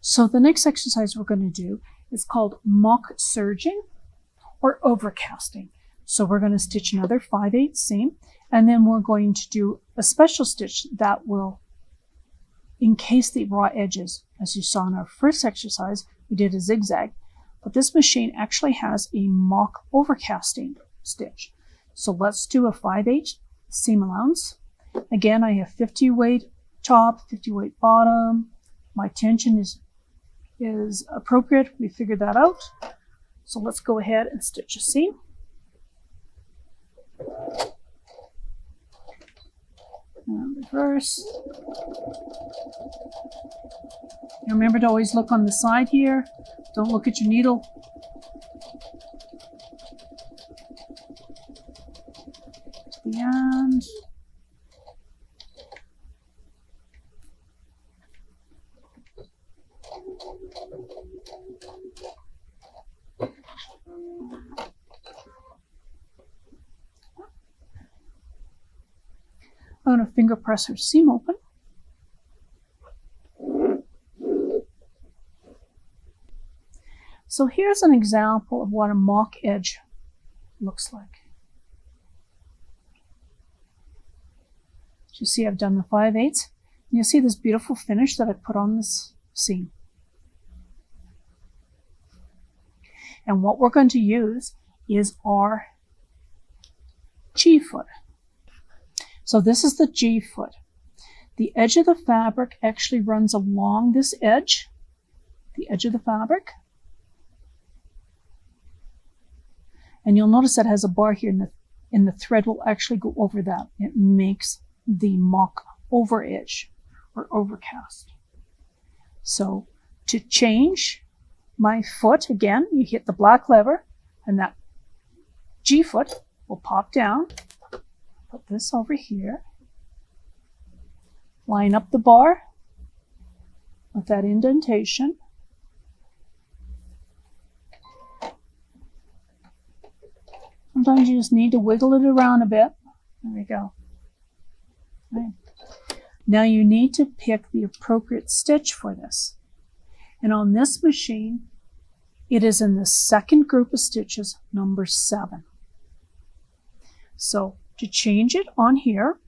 So the next exercise we're going to do is called mock serging or overcasting. So we're going to stitch another 5/8 seam, and then we're going to do a special stitch that will encase the raw edges. As you saw in our first exercise, we did a zigzag, but this machine actually has a mock overcasting stitch. So let's do a 5/8 seam allowance. Again, I have 50 weight top, 50 weight bottom. My tension is appropriate. We figured that out. So let's go ahead and stitch a seam. And reverse. And remember to always look on the side here. Don't look at your needle. To the end. I'm going to finger press her seam open. So here's an example of what a mock edge looks like. You see I've done the 5/8, and you'll see this beautiful finish that I put on this seam. And what we're going to use is our G-foot. So this is the G-foot. The edge of the fabric actually runs along this edge, the edge of the fabric. And you'll notice that it has a bar here, and the thread will actually go over that. It makes the mock over edge or overcast. So to change my foot, again, you hit the black lever and that G-foot will pop down. Put this over here. Line up the bar with that indentation. Sometimes you just need to wiggle it around a bit. There we go. Okay. Now you need to pick the appropriate stitch for this. And on this machine, it is in the second group of stitches, number 7. So to change it on here,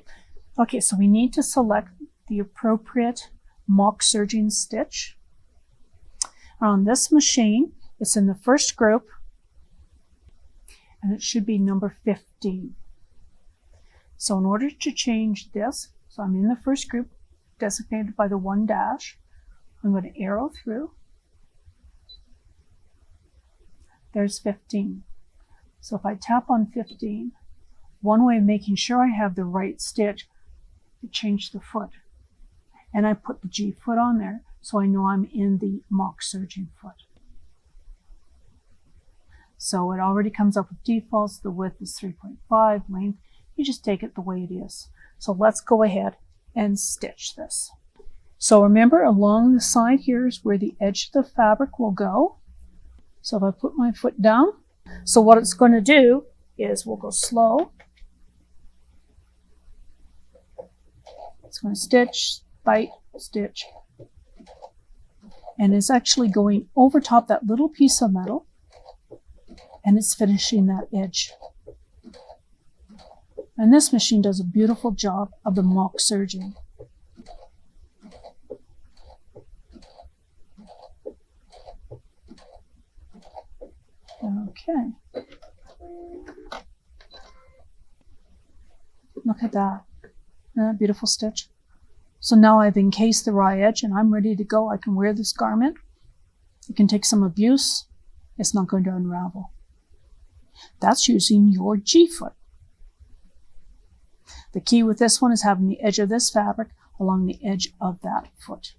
okay, so we need to select the appropriate mock serging stitch. On this machine, it's in the first group, and it should be number 15. So in order to change this, so I'm in the first group designated by the 1 dash. I'm going to arrow through. There's 15. So if I tap on 15, one way of making sure I have the right stitch to change the foot. And I put the G foot on there so I know I'm in the mock serging foot. So it already comes up with defaults. The width is 3.5, length. You just take it the way it is. So let's go ahead and stitch this. So remember, along the side here is where the edge of the fabric will go. So if I put my foot down, so what it's going to do is we'll go slow. It's going to stitch, bite, stitch. And it's actually going over top that little piece of metal, and it's finishing that edge. And this machine does a beautiful job of the mock serging. Okay. Look at that. Isn't that a beautiful stitch? So now I've encased the raw edge and I'm ready to go. I can wear this garment. It can take some abuse. It's not going to unravel. That's using your G-foot. The key with this one is having the edge of this fabric along the edge of that foot.